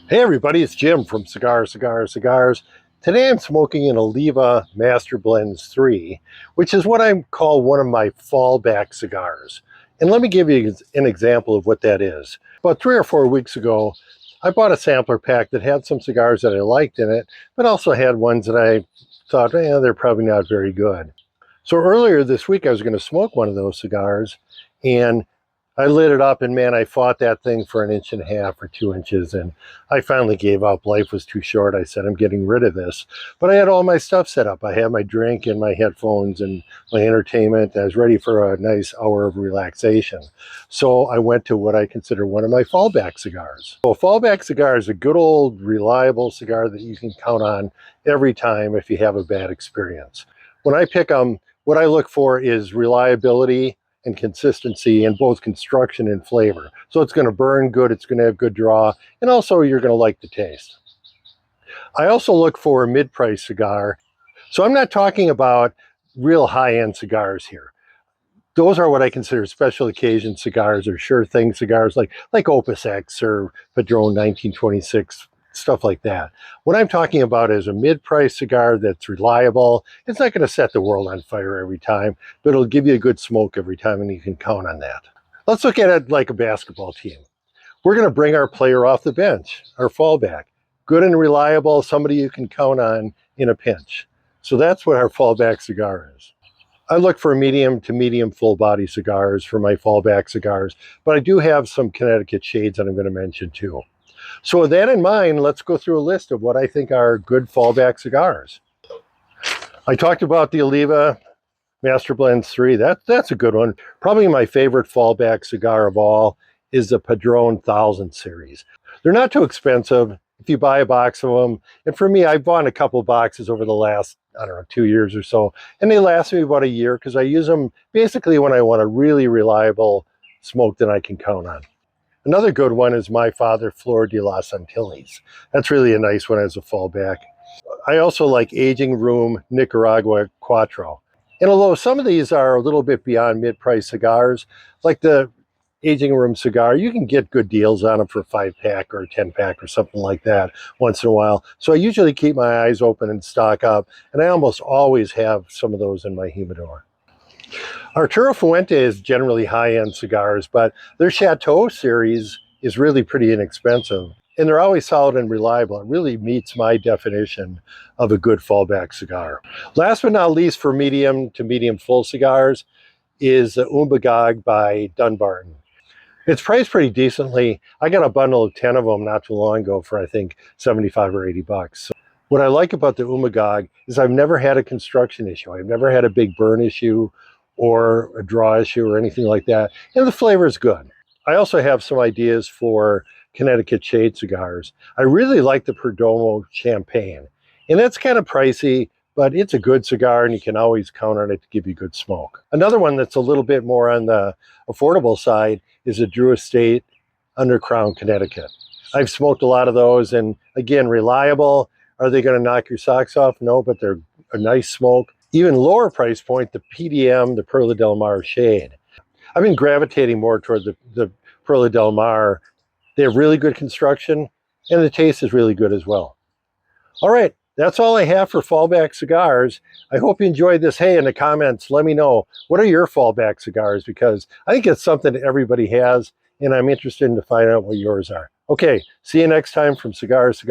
Hey everybody, it's Jim from Cigars. Today I'm smoking an Oliva Master Blends 3, which is what I call one of my fallback cigars. And let me give you an example of what that is. About 3 or 4 weeks ago, I bought a sampler pack that had some cigars that I liked in it, but also had ones that I thought, they're probably not very good. So earlier this week, I was going to smoke one of those cigars, and I lit it up, and man, I fought that thing for an inch and a half or 2 inches, and I finally gave up. Life was too short. I said, I'm getting rid of this. But I had all my stuff set up. I had my drink and my headphones and my entertainment. I was ready for a nice hour of relaxation. So I went to what I consider one of my fallback cigars. So a fallback cigar is a good old reliable cigar that you can count on every time if you have a bad experience. When I pick them, what I look for is reliability and consistency in both construction and flavor. So it's going to burn good, it's going to have good draw, and also you're going to like the taste. I also look for a mid-price cigar. So I'm not talking about real high-end cigars here. Those are what I consider special occasion cigars or sure thing cigars like Opus X or Padron 1926, stuff like that. What I'm talking about is a mid-price cigar that's reliable. It's not going to set the world on fire every time, but it'll give you a good smoke every time, and you can count on that. Let's look at it like a basketball team. We're going to bring our player off the bench, our fallback. Good and reliable, somebody you can count on in a pinch. So that's what our fallback cigar is. I look for medium to medium full body cigars for my fallback cigars, but I do have some Connecticut shades that I'm going to mention too. So with that in mind, let's go through a list of what I think are good fallback cigars. I talked about the Oliva Master Blends 3. That's a good one. Probably my favorite fallback cigar of all is the Padron 1000 series. They're not too expensive if you buy a box of them. And for me, I've bought a couple boxes over the last, 2 years or so. And they last me about a year because I use them basically when I want a really reliable smoke that I can count on. Another good one is My Father Flor de las Antilles. That's really a nice one as a fallback. I also like Aging Room Nicaragua Cuatro. And although some of these are a little bit beyond mid-price cigars, like the Aging Room cigar, you can get good deals on them for a 5-pack or a 10-pack or something like that once in a while. So I usually keep my eyes open and stock up, and I almost always have some of those in my humidor. Arturo Fuente is generally high-end cigars, but their Chateau series is really pretty inexpensive, and they're always solid and reliable. It really meets my definition of a good fallback cigar. Last but not least, for medium to medium full cigars is the Umbagog by Dunbarton. It's priced pretty decently. I got a bundle of 10 of them not too long ago for I think 75 or 80 bucks. So what I like about the Umbagog is I've never had a construction issue. I've never had a big burn issue or a draw issue or anything like that. And the flavor is good. I also have some ideas for Connecticut shade cigars. I really like the Perdomo Champagne. And that's kind of pricey, but it's a good cigar and you can always count on it to give you good smoke. Another one that's a little bit more on the affordable side is a Drew Estate Undercrown Connecticut. I've smoked a lot of those, and again, reliable. Are they going to knock your socks off? No, but they're a nice smoke. Even lower price point, the PDM, the Perla Del Mar shade. I've been gravitating more toward the Perla Del Mar. They have really good construction, and the taste is really good as well. All right, that's all I have for fallback cigars. I hope you enjoyed this. Hey, in the comments, let me know, what are your fallback cigars? Because I think it's something that everybody has, and I'm interested in to find out what yours are. Okay, see you next time from Cigars.